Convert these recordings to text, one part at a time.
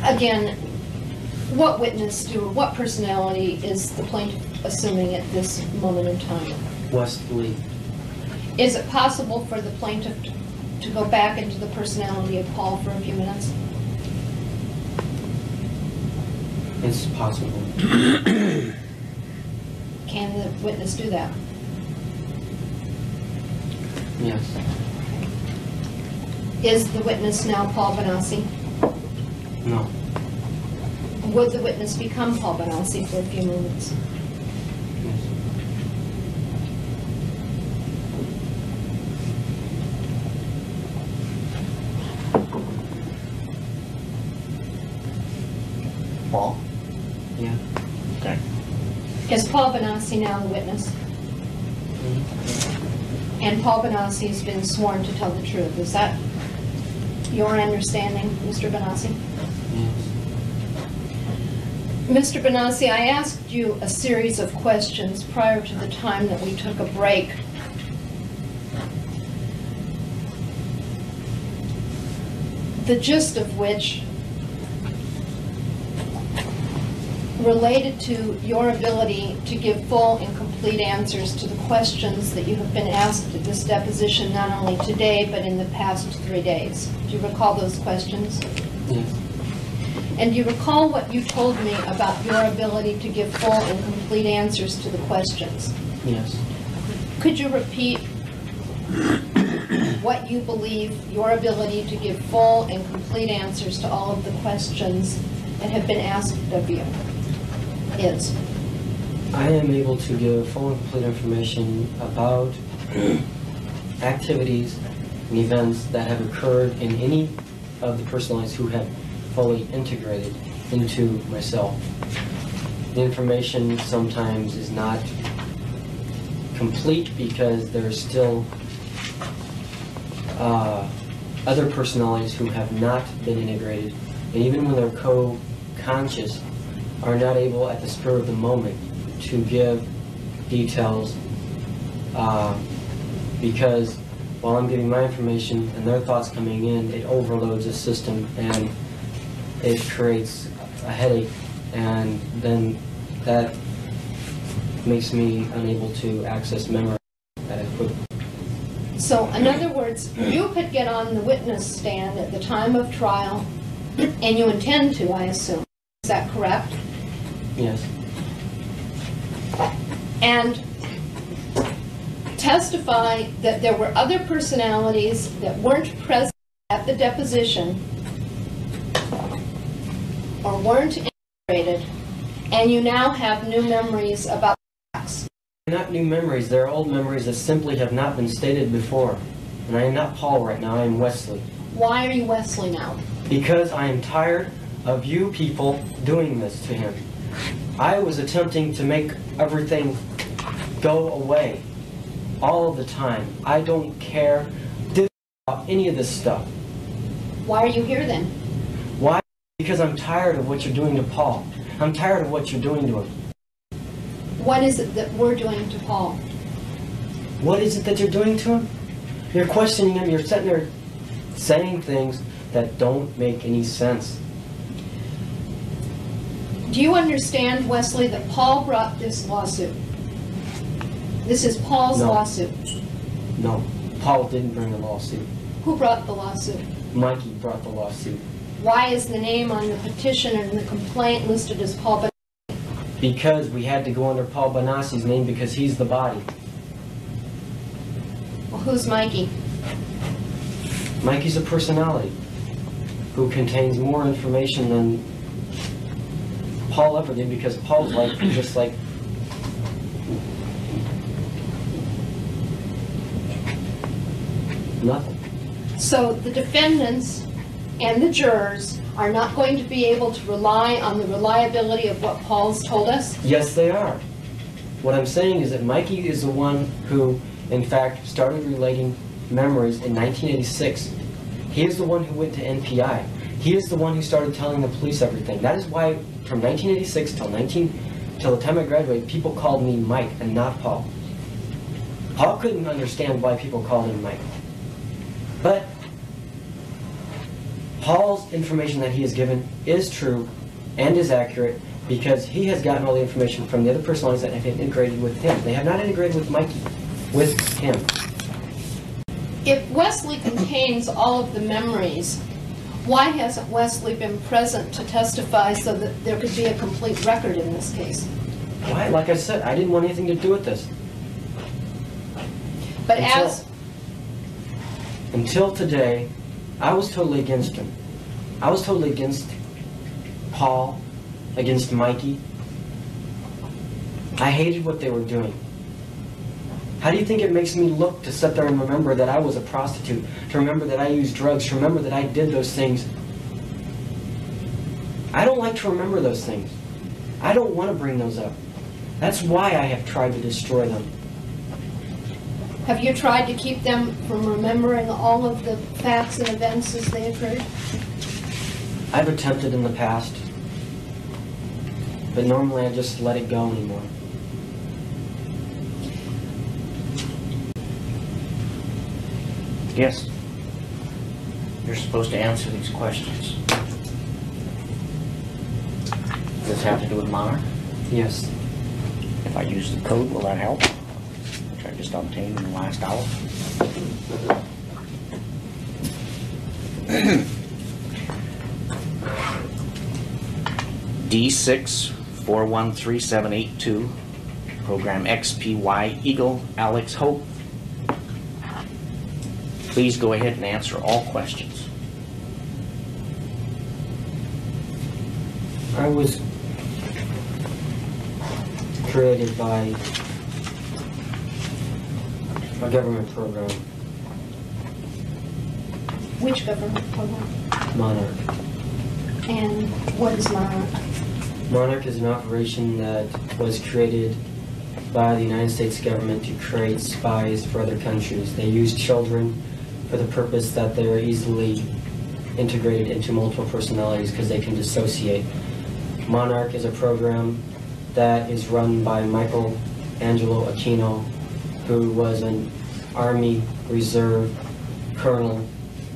again, what witness or what personality is the plaintiff assuming at this moment in time? Wesley. Is it possible for the plaintiff to go back into the personality of Paul for a few minutes? It's possible. Can the witness do that? Yes. Is the witness now Paul Benassi? No. Would the witness become Paul Benassi for a few moments? Yes. Paul? Yeah. Okay. Is Paul Benassi now the witness? And Paul Benassi has been sworn to tell the truth. Is that your understanding, Mr. Benassi? Yes. Mr. Benassi, I asked you a series of questions prior to the time that we took a break. The gist of which related to your ability to give full and complete answers to the questions that you have been asked at this deposition, not only today, but in the past 3 days. Do you recall those questions? Yes. And do you recall what you told me about your ability to give full and complete answers to the questions? Yes. Could you repeat what you believe your ability to give full and complete answers to all of the questions that have been asked of you is? I am able to give full and complete information about activities and events that have occurred in any of the personalities who have fully integrated into myself. The information sometimes is not complete because there's still other personalities who have not been integrated, and even when they're co-conscious, are not able at the spur of the moment to give details because while I'm giving my information and their thoughts coming in, it overloads the system and it creates a headache, and then that makes me unable to access memory adequately. So, in other words, you could get on the witness stand at the time of trial, and you intend to, I assume. Is that correct? Yes. And testify that there were other personalities that weren't present at the deposition or weren't integrated, and you now have new memories about facts. They're not new memories, they're old memories that simply have not been stated before. And I am not Paul right now, I am Wesley. Why are you Wesley now? Because I am tired of you people doing this to him. I was attempting to make everything go away all of the time. I don't care about any of this stuff. Why are you here then? Why? Because I'm tired of what you're doing to Paul. I'm tired of what you're doing to him. What is it that we're doing to Paul? What is it that you're doing to him? You're questioning him, you're sitting there saying things that don't make any sense. Do you understand, Wesley, that Paul brought this lawsuit? This is Paul's lawsuit. No, Paul didn't bring the lawsuit. Who brought the lawsuit? Mikey brought the lawsuit. Why is the name on the petition and the complaint listed as Paul Benassi? Because we had to go under Paul Benassi's name because he's the body. Well, who's Mikey? Mikey's a personality who contains more information than Paul ever did, because Paul's life was just like nothing. So the defendants and the jurors are not going to be able to rely on the reliability of what Paul's told us? Yes, they are. What I'm saying is that Mikey is the one who, in fact, started relating memories in 1986. He is the one who went to NPI. He is the one who started telling the police everything. That is why, from 1986 till the time I graduated, people called me Mike and not Paul. Paul couldn't understand why people called him Mike. But Paul's information that he has given is true and is accurate because he has gotten all the information from the other personalities that have integrated with him. They have not integrated with Mikey, with him. If Wesley contains all of the memories, why hasn't Wesley been present to testify so that there could be a complete record in this case? Why? Like I said, I didn't want anything to do with this. But Until today, I was totally against him. I was totally against Paul, against Mikey. I hated what they were doing. How do you think it makes me look to sit there and remember that I was a prostitute, to remember that I used drugs, to remember that I did those things? I don't like to remember those things. I don't want to bring those up. That's why I have tried to destroy them. have you tried to keep them from remembering all of the facts and events as they occurred? I've attempted in the past, but normally I just let it go anymore. Yes. You're supposed to answer these questions. Does this have to do with Monarch? Yes. If I use the code, will that help? Which I just obtained in the last hour. D6413782, program XPY Eagle Alex Hope. Please go ahead and answer all questions. I was created by a government program, Which government program? Monarch. And what is Monarch? Monarch is an operation that was created by the United States government to create spies for other countries. They use children for the purpose that they are easily integrated into multiple personalities because they can dissociate. Monarch is a program that is run by Michael Angelo Aquino, who was an Army Reserve colonel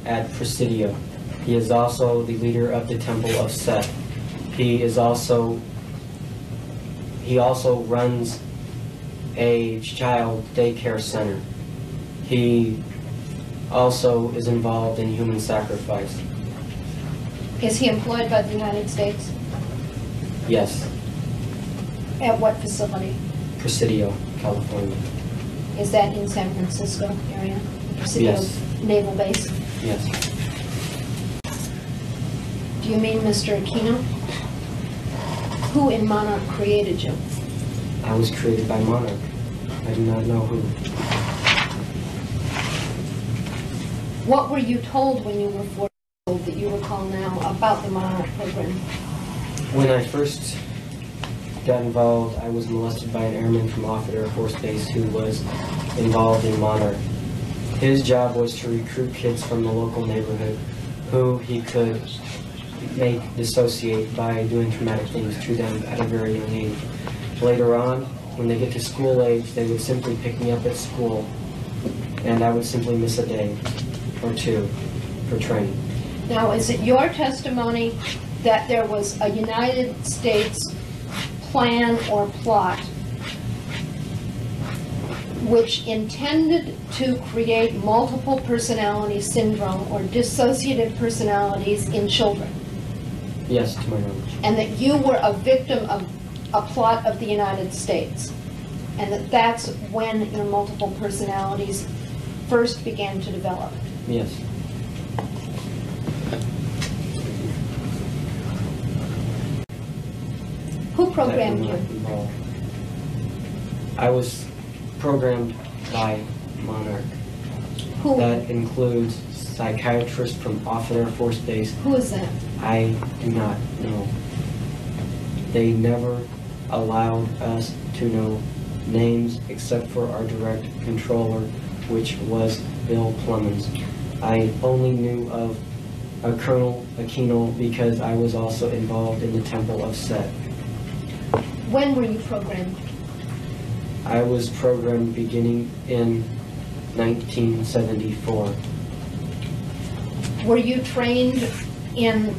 at Presidio. He is also the leader of the Temple of Set. He also runs a child daycare center. He also is involved in human sacrifice. Is he employed by the United States? Yes, At what facility? Presidio, California. Is that in San Francisco area? Presidio Yes. Naval Base? Yes. Do you mean Mr. Aquino? Who in Monarch created you? I was created by Monarch. I do not know who. What were you told when you were 4 years old that you recall now about the Monarch program? When I first got involved, I was molested by an airman from Offutt Air Force Base who was involved in Monarch. His job was to recruit kids from the local neighborhood who he could make dissociate by doing traumatic things to them at a very young age. Later on, when they get to school age, they would simply pick me up at school, and I would simply miss a day or two for training. Now, is it your testimony that there was a United States plan or plot which intended to create multiple personality syndrome or dissociative personalities in children? Yes, to my knowledge. And that you were a victim of a plot of the United States? And that that's when your multiple personalities first began to develop? Yes. Who programmed you? Involved. I was programmed by Monarch. Who? That includes psychiatrists from Offutt Air Force Base. Who is that? I do not know. They never allowed us to know names except for our direct controller, which was Bill Clemens. I only knew of a Colonel Aquino because I was also involved in the Temple of Set. When were you programmed? I was programmed beginning in 1974. Were you trained in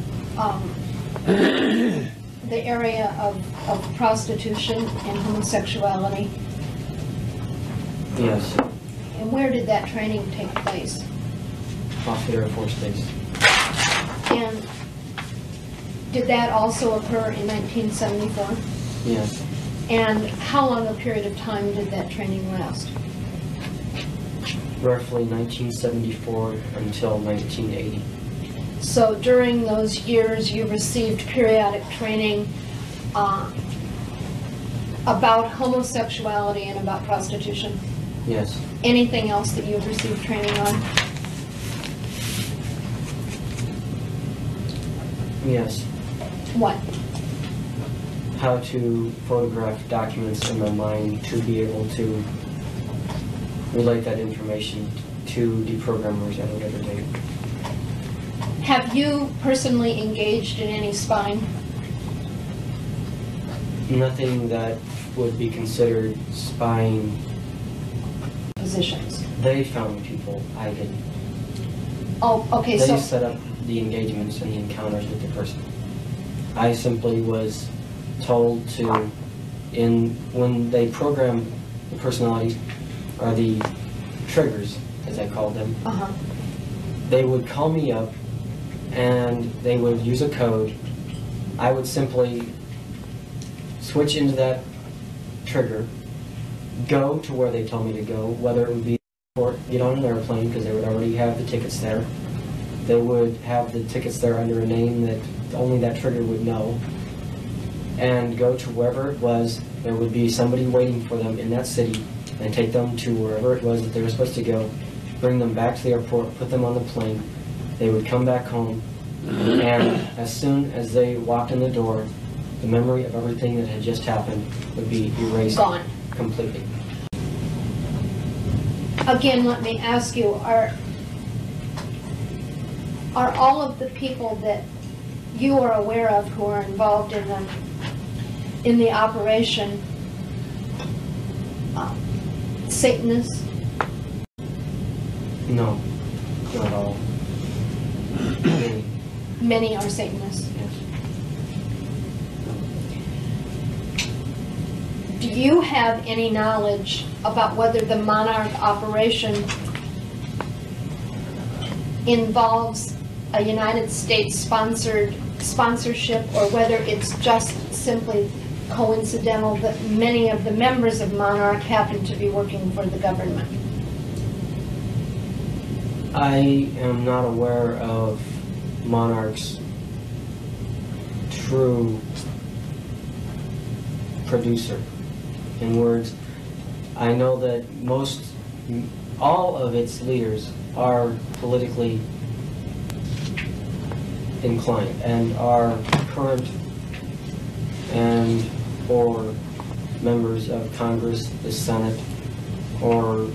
the area of prostitution and homosexuality? Yes, And where did that training take place? off the Air Force Base. And did that also occur in 1974? Yes, And how long a period of time did that training last? roughly 1974 until 1980. So during those years, you received periodic training about homosexuality and about prostitution. Yes. Anything else that you've received training on? Yes. What? How to photograph documents in my mind to be able to relate that information to deprogrammers at a later date. Have you personally engaged in any spying? Nothing that would be considered spying. Positions? They found people, I didn't. Oh, okay, They so, set up the engagements and the encounters with the person. I simply was told to, when they program the personalities, or the triggers, as I called them, they would call me up and they would use a code. I would simply switch into that trigger, go to where they told me to go, whether it would be or get on an airplane because they would already have the tickets there. They would have the tickets there under a name that only that trigger would know, and go to wherever it was. There would be somebody waiting for them in that city and take them to wherever it was that they were supposed to go, bring them back to the airport, put them on the plane. They would come back home, and as soon as they walked in the door, the memory of everything that had just happened would be erased. Gone. Completely. Again, let me ask you, are all of the people that you are aware of who are involved in the operation Satanists? No, not all. Many. Many are Satanists. Yes. Do you have any knowledge about whether the Monarch operation involves a United States sponsorship, or whether it's just simply coincidental that many of the members of Monarch happen to be working for the government? I am not aware of Monarch's true producer. In words, I know that all of its leaders are politically inclined and are current and or members of Congress, the Senate, or